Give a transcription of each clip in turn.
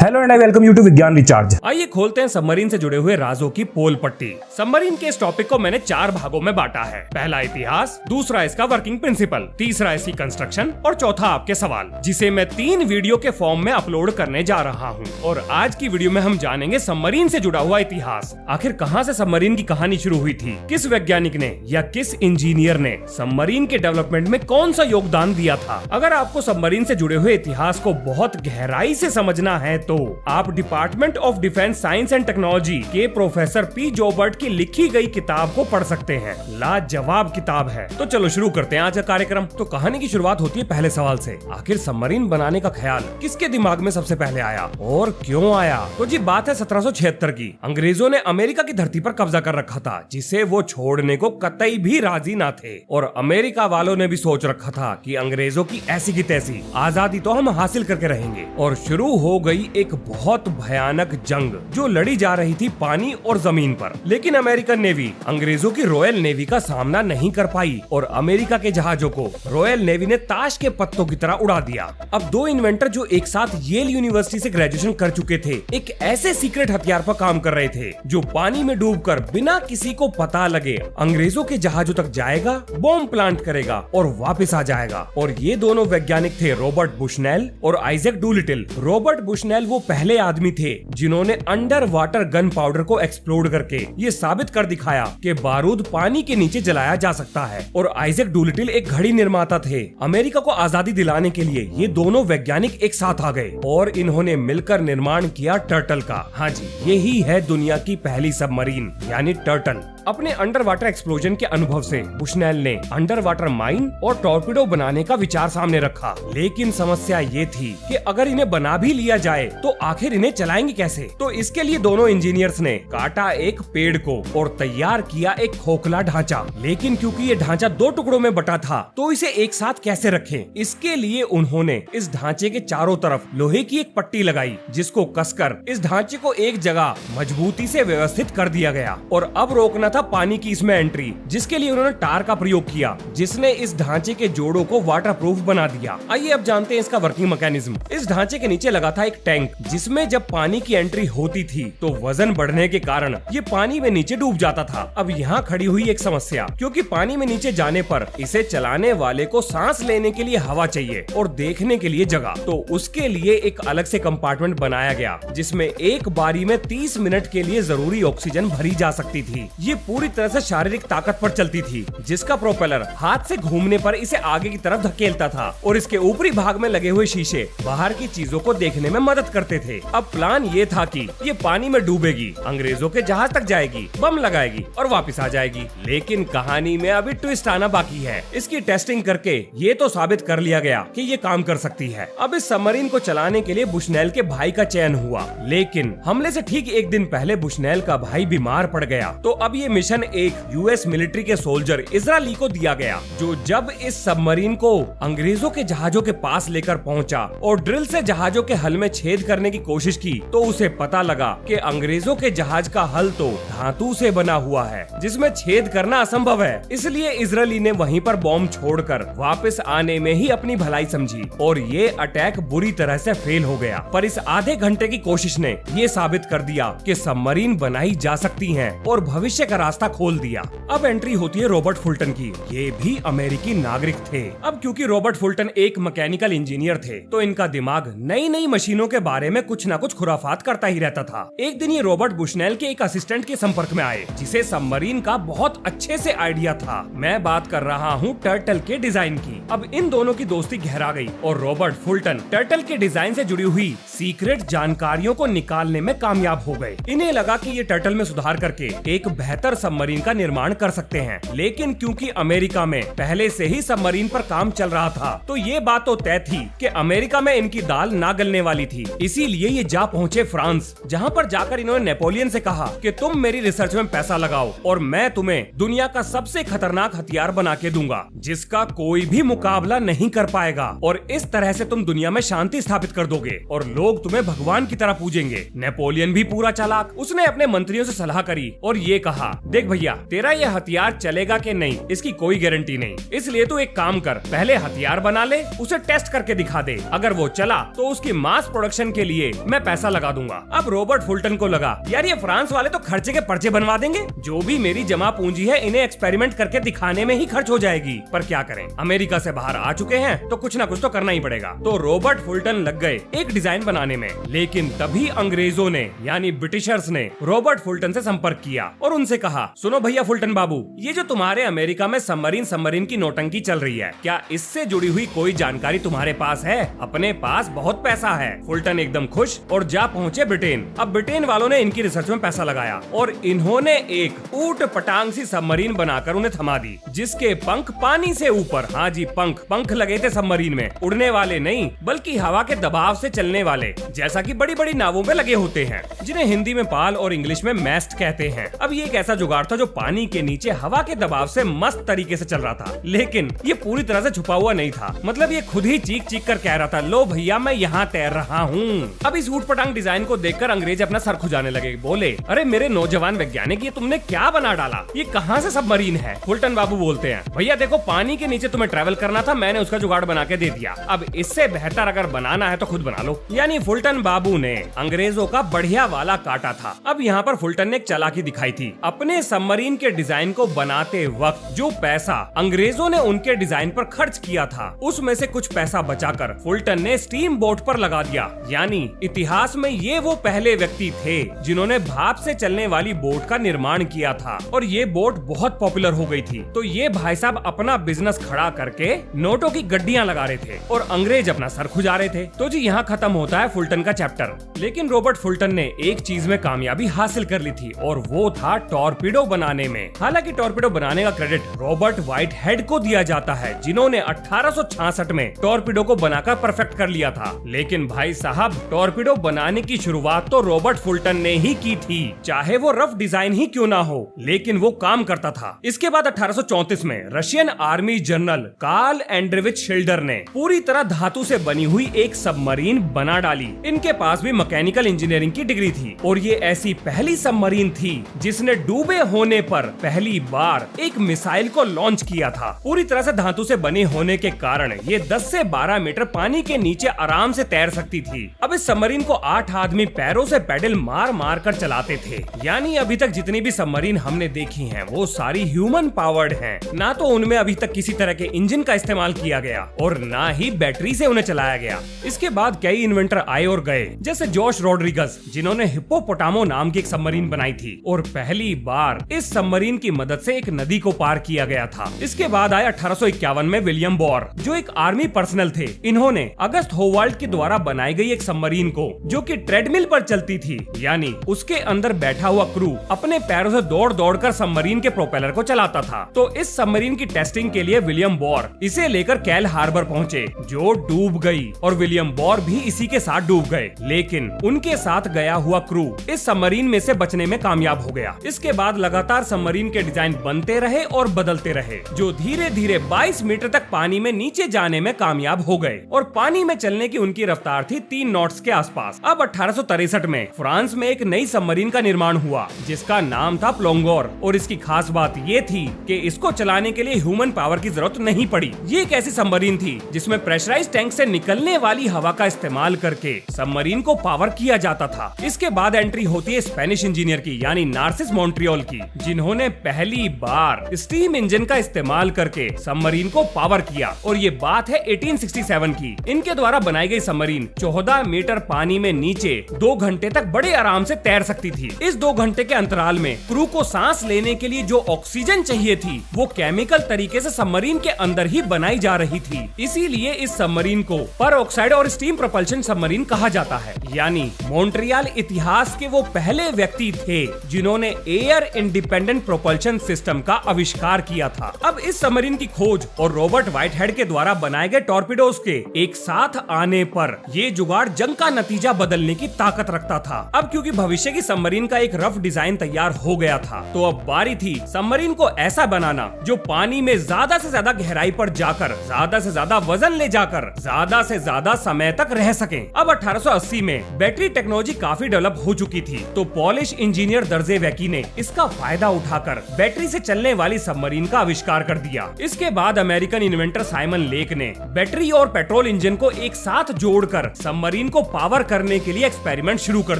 Hello and I welcome you to Vigyan Recharge. आइए खोलते हैं सबमरीन से जुड़े हुए राजों की पोल पट्टी। सबमरीन के इस टॉपिक को मैंने 4 भागों में बांटा है। पहला इतिहास, दूसरा इसका वर्किंग प्रिंसिपल, तीसरा इसकी कंस्ट्रक्शन और चौथा आपके सवाल, जिसे मैं 3 वीडियो के फॉर्म में अपलोड करने जा रहा हूँ। और आज की वीडियो में हम जानेंगे सबमरीन से जुड़ा हुआ इतिहास। आखिर कहाँ से सबमरीन की कहानी शुरू हुई थी, किस वैज्ञानिक ने या किस इंजीनियर ने सबमरीन के डेवलपमेंट में कौन सा योगदान दिया था। अगर आपको सबमरीन से जुड़े हुए इतिहास को बहुत गहराई से समझना है तो आप department of defence science and technology के प्रोफेसर पी जॉबर्ट की लिखी गई किताब को पढ़ सकते हैं। लाजवाब किताब है। तो चलो शुरू करते हैं आज का कार्यक्रम। तो कहानी की शुरुआत होती है पहले सवाल से। आखिर सबमरीन बनाने का ख्याल किसके दिमाग में सबसे पहले आया और क्यों आया? तो जी बात है 1776 की। अंग्रेजों ने अमेरिका की धरती पर कब्जा कर रखा था, जिसे वो छोड़ने को कतई भी राजी ना थे। और अमेरिका वालों ने भी सोच रखा था कि अंग्रेजों की ऐसी की तैसी आजादी तो हम हासिल करके रहेंगे। और शुरू हो गई एक बहुत भयानक जंग जो लड़ी जा रही थी पानी और जमीन पर। लेकिन अमेरिकन नेवी अंग्रेजों की रॉयल नेवी का सामना नहीं कर पाई और अमेरिका के जहाजों को रॉयल नेवी ने ताश के पत्तों की तरह उड़ा दिया। अब 2 इन्वेंटर जो एक साथ येल यूनिवर्सिटी से ग्रेजुएशन कर चुके थे, एक ऐसे सीक्रेट हथियार पर काम कर रहे थे जो पानी में डूबकर बिना किसी को पता लगे अंग्रेजों के जहाजों तक जाएगा, बॉम्ब प्लांट करेगा और वापस आ जाएगा। और ये दोनों वैज्ञानिक थे रॉबर्ट बुशनेल और आइजैक डूलिटिल। रॉबर्ट बुशनेल वो पहले आदमी थे जिन्होंने अंडर वाटर गन पाउडर को एक्सप्लोड करके ये साबित कर दिखाया कि बारूद पानी के नीचे जलाया जा सकता है। और आइजैक डूलिटिल एक घड़ी निर्माता थे। अमेरिका को आजादी दिलाने के लिए ये दोनों वैज्ञानिक एक साथ आ गए और इन्होंने मिलकर निर्माण किया टर्टल का। हाँ जी, यही है दुनिया की पहली सबमरीन यानी टर्टल। अपने अंडर वाटर एक्सप्लोजन के अनुभव से बुशनेल ने अंडर वाटर माइन और टॉर्पिडो बनाने का विचार सामने रखा। लेकिन समस्या ये थी कि अगर इन्हें बना भी लिया जाए तो आखिर इन्हें चलाएंगे कैसे? तो इसके लिए दोनों इंजीनियर्स ने काटा एक पेड़ को और तैयार किया एक खोखला ढांचा। लेकिन क्योंकि ये ढांचा 2 टुकड़ों में बटा था तो इसे एक साथ कैसे रखें? इसके लिए उन्होंने इस ढांचे के चारों तरफ लोहे की एक पट्टी लगाई, जिसको कसकर इस ढांचे को एक जगह मजबूती से व्यवस्थित कर दिया गया। और अब रोकना था पानी की इसमें एंट्री, जिसके लिए उन्होंने टार का प्रयोग किया, जिसने इस ढांचे के जोड़ों को वाटरप्रूफ बना दिया। आइए अब जानते हैं इसका वर्किंग मैकेनिज्म। इस ढांचे के नीचे लगा था एक टैंक, जिसमें जब पानी की एंट्री होती थी तो वजन बढ़ने के कारण ये पानी में नीचे डूब जाता था। अब यहाँ खड़ी हुई एक समस्या, क्योंकि पानी में नीचे जाने पर इसे चलाने वाले को सांस लेने के लिए हवा चाहिए और देखने के लिए जगह। तो उसके लिए एक अलग से कंपार्टमेंट बनाया गया, जिसमें एक बारी में 30 मिनट के लिए जरूरी ऑक्सीजन भरी जा सकती थी। ये पूरी तरह से शारीरिक ताकत पर चलती थी, जिसका प्रोपेलर हाथ से घूमने पर इसे आगे की तरफ धकेलता था और इसके ऊपरी भाग में लगे हुए शीशे बाहर की चीजों को देखने में मदद करते थे। अब प्लान ये था कि ये पानी में डूबेगी, अंग्रेजों के जहाज तक जाएगी, बम लगाएगी और वापस आ जाएगी। लेकिन कहानी में अभी ट्विस्ट आना बाकी है। इसकी टेस्टिंग करके ये तो साबित कर लिया गया कि ये काम कर सकती है। अब इस सबमरीन को चलाने के लिए बुशनेल के भाई का चयन हुआ, लेकिन हमले से ठीक एक दिन पहले बुशनेल का भाई बीमार पड़ गया। तो अब ये मिशन एक यूएस मिलिट्री के सोल्जर इजराइली को दिया गया, जो जब इस सबमरीन को अंग्रेजों के जहाजों के पास लेकर पहुंचा और ड्रिल से जहाजों के हल में छेद करने की कोशिश की, तो उसे पता लगा कि अंग्रेजों के जहाज का हल तो धातु से बना हुआ है, जिसमें छेद करना असंभव है। इसलिए इजराइली ने वहीं पर बॉम्ब छोड़कर वापस आने में ही अपनी भलाई समझी और ये अटैक बुरी तरह से फेल हो गया। पर इस आधे घंटे की कोशिश ने ये साबित कर दिया कि सबमरीन बनाई जा सकती हैं और भविष्य का रास्ता खोल दिया। अब एंट्री होती है रॉबर्ट फुल्टन की। ये भी अमेरिकी नागरिक थे। अब क्योंकि रॉबर्ट फुल्टन एक मैकेनिकल इंजीनियर थे, तो इनका दिमाग नई नई मशीनों के बारे में कुछ न कुछ खुराफात करता ही रहता था। एक दिन ये रॉबर्ट बुशनेल के एक असिस्टेंट के संपर्क में आए, जिसे सबमरीन का बहुत अच्छे से आइडिया था। मैं बात कर रहा हूँ टर्टल के डिजाइन की। अब इन दोनों की दोस्ती गहरा गई और रॉबर्ट फुल्टन टर्टल के डिजाइन से जुड़ी हुई सीक्रेट जानकारियों को निकालने में कामयाब हो गए। इन्हें लगा कि ये टर्टल में सुधार करके एक बेहतर सबमरीन का निर्माण कर सकते हैं। लेकिन क्योंकि अमेरिका में पहले से ही सबमरीन पर काम चल रहा था, तो ये बात तो तय थी कि अमेरिका में इनकी दाल ना गलने वाली थी। इसीलिए ये जा पहुंचे फ्रांस, जहां पर जाकर इन्होंने नेपोलियन से कहा कि तुम मेरी रिसर्च में पैसा लगाओ और मैं तुम्हें दुनिया का सबसे खतरनाक हथियार बना के दूंगा, जिसका कोई भी मुकाबला नहीं कर पाएगा। और इस तरह से तुम दुनिया में शांति स्थापित कर दोगे और लोग तुम्हें भगवान की तरह पूजेंगे। नेपोलियन भी पूरा चालाक, उसने अपने मंत्रियों से सलाह करी और ये कहा, देख भैया, तेरा ये हथियार चलेगा कि नहीं इसकी कोई गारंटी नहीं, इसलिए तू एक काम कर, पहले हथियार बना ले, उसे टेस्ट करके दिखा दे। अगर वो चला तो उसकी मास प्रोडक्शन के लिए मैं पैसा लगा दूंगा। अब रॉबर्ट फुल्टन को लगा यार ये फ्रांस वाले तो खर्चे के पर्चे बनवा देंगे, जो भी मेरी जमा पूंजी है इन्हें एक्सपेरिमेंट करके दिखाने में ही खर्च हो जाएगी। पर क्या करें, अमेरिका से बाहर आ चुके हैं तो कुछ ना कुछ तो करना ही पड़ेगा। तो रॉबर्ट फुल्टन लग गए एक डिजाइन बनाने में। लेकिन तभी अंग्रेजों ने यानी ब्रिटिशर्स ने रॉबर्ट फुल्टन से संपर्क किया और उनसे कहा, सुनो भैया फुल्टन बाबू, ये जो तुम्हारे अमेरिका में सबमरीन की नौटंकी चल रही है, क्या इससे जुड़ी हुई कोई जानकारी तुम्हारे पास है? अपने पास बहुत पैसा है। फुल्टन एकदम खुश और जा पहुंचे ब्रिटेन। अब ब्रिटेन वालों ने इनकी रिसर्च में पैसा लगाया और इन्होंने एक ऊट पटांग सी सबमरीन बनाकर उन्हें थमा दी, जिसके पंख पानी से ऊपर, हाँ जी पंख लगे थे सबमरीन में, उड़ने वाले नहीं बल्कि हवा के दबाव से चलने वाले, जैसा कि बड़ी बड़ी नावों में लगे होते हैं, जिन्हें हिंदी में पाल और इंग्लिश में मैस्ट कहते हैं। अब ये एक ऐसा जुगाड़ था जो पानी के नीचे हवा के दबाव से मस्त तरीके से चल रहा था, लेकिन ये पूरी तरह से छुपा हुआ नहीं था। मतलब ये खुद ही चीख कर कह रहा था, लो भैया मैं यहाँ तैर रहा हूँ। अब इस ऊट पटांग डिजाइन को देखकर अंग्रेज अपना सर खुजाने लगे, बोले, अरे मेरे नौजवान वैज्ञानिक, ये तुमने क्या बना डाला? ये कहाँ से सबमरीन है? फुल्टन बाबू बोलते हैं, भैया देखो पानी के नीचे तुम्हें ट्रैवल करना था, मैंने उसका जुगाड़ बना के दे दिया। अब इससे बेहतर अगर बनाना है तो खुद बना लो। यानी फुल्टन बाबू ने अंग्रेजों का बढ़िया वाला काटा था। अब यहाँ पर फुल्टन ने एक चालाकी दिखाई थी। अपने सबमरीन के डिजाइन को बनाते वक्त जो पैसा अंग्रेजों ने उनके डिजाइन पर खर्च किया था, उसमें से कुछ पैसा बचाकर फुल्टन ने स्टीम बोट पर लगा दिया। यानी इतिहास में ये वो पहले व्यक्ति थे जिन्होंने भाप से चलने वाली बोट का निर्माण किया था और ये बोट बहुत पॉपुलर हो गई थी। तो ये भाई साहब अपना बिजनेस खड़ा करके नोटों की गड्डियां लगा रहे थे और अंग्रेज अपना सर खुजा रहे थे। तो जी यहाँ खत्म होता है फुल्टन का चैप्टर। लेकिन रॉबर्ट फुल्टन ने एक चीज में कामयाबी हासिल कर ली थी और वो था टॉर्पीडो बनाने में। हालांकि टॉर्पीडो बनाने का क्रेडिट रॉबर्ट व्हाइटहेड को दिया जाता है, जिन्होंने 1866 में टॉर्पीडो को बनाकर परफेक्ट कर लिया था। लेकिन भाई साहब टॉर्पीडो बनाने की शुरुआत तो रॉबर्ट फुल्टन ने ही की थी, चाहे वो रफ डिजाइन ही क्यों ना हो, लेकिन वो काम करता था। इसके बाद 1834 में रशियन आर्मी जनरल कार्ल एंड्रेविच शिल्डर ने पूरी तरह धातु से बनी हुई एक सबमरीन बना डाली। इनके पास भी मैकेनिकल इंजीनियरिंग की डिग्री थी और ये ऐसी पहली सबमरीन थी जिसने डूबे होने पर पहली बार एक मिसाइल को लॉन्च किया था। पूरी तरह से धातु से बने होने के कारण ये 10 से 12 मीटर पानी के नीचे आराम से तैर सकती थी। अब इस सबमरीन को 8 आदमी पैरों से पैडल मार मार कर चलाते थे। यानी अभी तक जितनी भी सबमरीन हमने देखी हैं, वो सारी ह्यूमन पावर्ड हैं। ना तो उनमें अभी तक किसी तरह के इंजन का इस्तेमाल किया गया और ना ही बैटरी से उन्हें चलाया गया। इसके बाद कई इन्वेंटर आए और गए, जैसे जॉश रॉड्रिगस, जिन्होंने हिप्पोपोटामो नाम की एक सबमरीन बनाई थी और पहली बार इस सबमरीन की मदद से एक नदी को पार किया गया था। इसके बाद आया 1851 में विलियम बोर, जो एक आर्मी पर्सनल थे। इन्होंने अगस्त होवार्ड के द्वारा बनाई गई एक सबमरीन को, जो कि ट्रेडमिल पर चलती थी, यानी उसके अंदर बैठा हुआ क्रू अपने पैरों से दौड़ दौड़ कर सबमरीन के प्रोपेलर को चलाता था। तो इस सबमरीन की टेस्टिंग के लिए विलियम बोर इसे लेकर कैल हार्बर पहुंचे, जो डूब गई और विलियम बोर भी इसी के साथ डूब गए। लेकिन उनके साथ गया हुआ क्रू इस सबमरीन में से बचने में कामयाब हो गया। इसके बाद लगातार सबमरीन के डिजाइन बनते रहे और बदलते रहे, जो धीरे धीरे 22 मीटर तक पानी में नीचे जाने में कामयाब हो गए और पानी में चलने की उनकी रफ्तार थी 3 नॉट्स के आसपास। अब 1863 में फ्रांस में एक नई सबमरीन का निर्माण हुआ, जिसका नाम था प्लोंगोर, और इसकी खास बात ये थी कि इसको चलाने के लिए ह्यूमन पावर की जरूरत नहीं पड़ी। ये एक ऐसी सबमरीन थी जिसमें प्रेशराइज्ड टैंक से निकलने वाली हवा का इस्तेमाल करके सबमरीन को पावर किया जाता था। इसके बाद एंट्री होती है स्पेनिश इंजीनियर की, यानी नार्सिस मॉन्ट्रियल की, जिन्होंने पहली बार स्टीम इंजन का इस्तेमाल करके सबमरीन को पावर किया। और ये बात है 1867 की। इनके द्वारा बनाई गई सबमरीन 14 मीटर पानी में नीचे 2 घंटे तक बड़े आराम से तैर सकती थी। इस 2 घंटे के अंतराल में क्रू को सांस लेने के लिए जो ऑक्सीजन चाहिए थी, वो केमिकल तरीके से सबमरीन के अंदर ही बनाई जा रही थी। इसीलिए इस सबमरीन को पर ऑक्साइड और स्टीम प्रोपल्शन सबमरीन कहा जाता है। यानी मॉन्ट्रियल इतिहास के वो पहले व्यक्ति थे जिन्होंने एयर इंडिपेंडेंट प्रोपल्शन सिस्टम का आविष्कार किया था। अब इस सबमरीन की खोज और रॉबर्ट व्हाइटहेड के द्वारा बनाए गए टॉर्पीडोज के एक साथ आने पर ये जुगाड़ जंग का नतीजा बदलने की ताकत रखता था। अब क्योंकि भविष्य की सबमरीन का एक रफ डिजाइन तैयार हो गया था, तो अब बारी थी सबमरीन को ऐसा बनाना जो पानी में ज्यादा से ज्यादा गहराई पर जाकर ज्यादा से ज्यादा वजन ले जाकर ज्यादा से ज्यादा समय तक रह सके। अब 1880 में बैटरी टेक्नोलॉजी काफी डेवलप हो चुकी थी, तो पॉलिश इंजीनियर दर्जे वैकी ने इसका फायदा उठाकर बैटरी से चलने वाली सबमरीन का आविष्कार कर दिया। इसके बाद अमेरिकन इन्वेंटर साइमन लेक ने बैटरी और पेट्रोल इंजन को एक साथ जोड़कर सबमरीन सबमरीन को पावर करने के लिए एक्सपेरिमेंट शुरू कर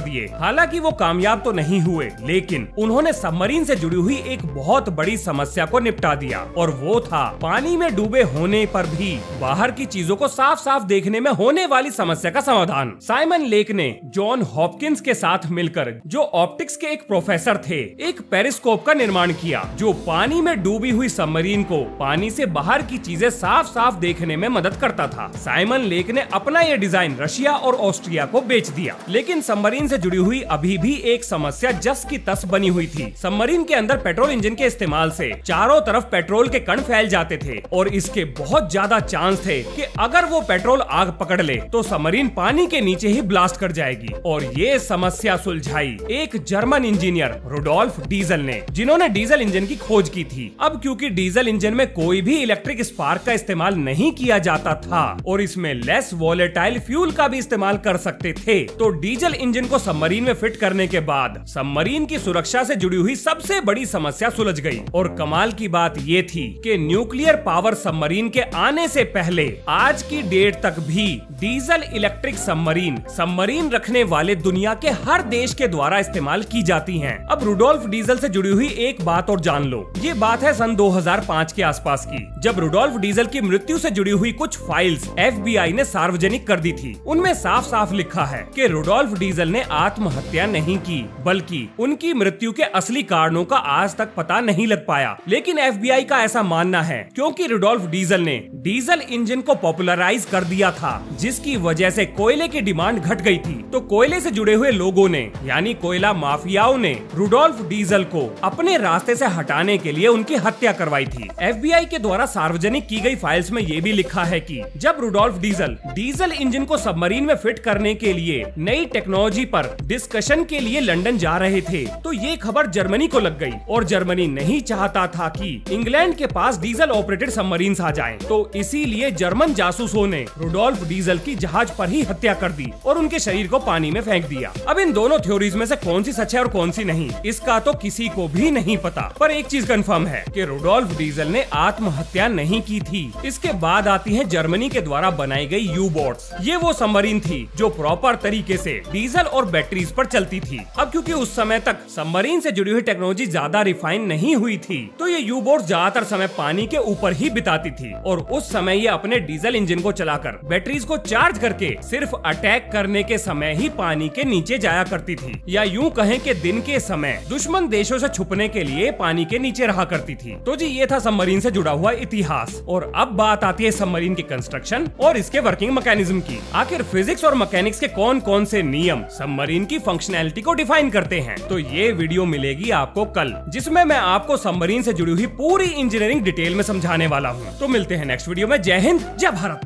दिए। हालांकि वो कामयाब तो नहीं हुए, लेकिन उन्होंने सबमरीन से जुड़ी हुई एक बहुत बड़ी समस्या को निपटा दिया, और वो था पानी में डूबे होने पर भी बाहर की चीजों को साफ साफ देखने में होने वाली समस्या का समाधान। साइमन लेक ने जॉन हॉपकिंस के साथ मिलकर, जो ऑप्टिक्स के एक प्रोफेसर थे, एक पेरिस्कोप का निर्माण किया जो पानी में डूबी हुई सबमरीन को पानी से बाहर की चीजें साफ साफ देखने में मदद करता था। साइमन लेक ने अपना यह डिजाइन रशिया और ऑस्ट्रिया को बेच दिया, लेकिन सबमरीन से जुड़ी हुई अभी भी एक समस्या जस की तस बनी हुई थी। सबमरीन के अंदर पेट्रोल इंजन के इस्तेमाल से चारों तरफ पेट्रोल के कण फैल जाते थे, और इसके बहुत ज्यादा चांस थे कि अगर वो पेट्रोल आग पकड़ ले तो सबमरीन पानी के नीचे ही ब्लास्ट कर जाएगी। और ये समस्या सुलझाई एक जर्मन इंजीनियर रुडोल्फ डीजल ने, जिन्होंने डीजल इंजन की खोज की थी। अब क्योंकि डीजल इंजन में कोई भी इलेक्ट्रिक स्पार्क का इस्तेमाल नहीं किया जाता था और इसमें लेस वोलेटाइल फ्यूल का भी इस्तेमाल कर सकते थे, तो डीजल इंजन को सबमरीन में फिट करने के बाद सबमरीन की सुरक्षा से जुड़ी हुई सबसे बड़ी समस्या सुलझ गई। और कमाल की बात ये थी कि न्यूक्लियर पावर सबमरीन के आने से पहले आज की डेट तक भी डीजल इलेक्ट्रिक सबमरीन रखने वाले दुनिया के हर देश के द्वारा इस्तेमाल की जाती हैं। अब रुडोल्फ डीजल से जुड़ी हुई एक बात और जान लो। ये बात है सन 2005 के आसपास की, जब रुडोल्फ डीजल की मृत्यु से जुड़ी हुई कुछ फाइल्स FBI ने सार्वजनिक कर दी थी। उनमें साफ साफ लिखा है कि रुडोल्फ डीजल ने आत्महत्या नहीं की, बल्कि उनकी मृत्यु के असली कारणों का आज तक पता नहीं लग पाया। लेकिन FBI का ऐसा मानना है क्योंकि रुडोल्फ डीजल ने डीजल इंजन को पॉपुलराइज कर दिया था, जिसकी वजह से कोयले की डिमांड घट गई थी। तो कोयले से जुड़े हुए लोगों ने, यानी कोयला माफियाओं ने, रुडोल्फ डीजल को अपने रास्ते से हटाने के लिए उनकी हत्या करवाई थी। FBI के द्वारा सार्वजनिक की गई फाइल्स में ये भी लिखा है कि जब रुडोल्फ डीजल इंजन को सबमरीन में फिट करने के लिए नई टेक्नोलॉजी पर डिस्कशन के लिए लंदन जा रहे थे, तो ये खबर जर्मनी को लग गई, और जर्मनी नहीं चाहता था कि इंग्लैंड के पास डीजल ऑपरेटेड सबमरीन्स आ जाएं। तो इसीलिए जर्मन जासूसों ने रुडोल्फ डीजल की जहाज पर ही हत्या कर दी और उनके शरीर को पानी में फेंक दिया। अब इन दोनों थ्योरीज में से कौन सी सच है और कौन सी नहीं, इसका तो किसी को भी नहीं पता। पर एक चीज कंफर्म है कि रुडोल्फ डीजल ने आत्महत्या नहीं की थी। इसके बाद आती है जर्मनी के द्वारा बनाई गई U-बोट्स। ये वो सबमरीन थी जो प्रॉपर तरीके से डीजल और बैटरीज पर चलती थी। अब क्योंकि उस समय तक सबमरीन से जुड़ी हुई टेक्नोलॉजी ज्यादा रिफाइन नहीं हुई थी, तो ये U-बोट्स ज्यादातर समय पानी के ऊपर ही बिताती थी, और उस समय ये अपने डीजल इंजन को चलाकर बैटरीज को चार्ज करके सिर्फ अटैक करने के समय ही पानी के नीचे जाया करती थी, या यूं कहें कि दिन के समय दुश्मन देशों से छुपने के लिए पानी के नीचे रहा करती थी। तो जी ये था सबमरीन से जुड़ा हुआ इतिहास। और अब बात आती है सबमरीन के कंस्ट्रक्शन और इसके वर्किंग मैकेनिज्म की। आखिर फिजिक्स और मैकेनिक्स के कौन कौन से नियम सबमरीन की फंक्शनैलिटी को डिफाइन करते हैं, तो ये वीडियो मिलेगी आपको कल, जिसमें मैं आपको सबमरीन से जुड़ी हुई पूरी इंजीनियरिंग डिटेल में समझाने वाला हूँ। तो मिलते हैं नेक्स्ट वीडियो में। जय हिंद, जय भारत।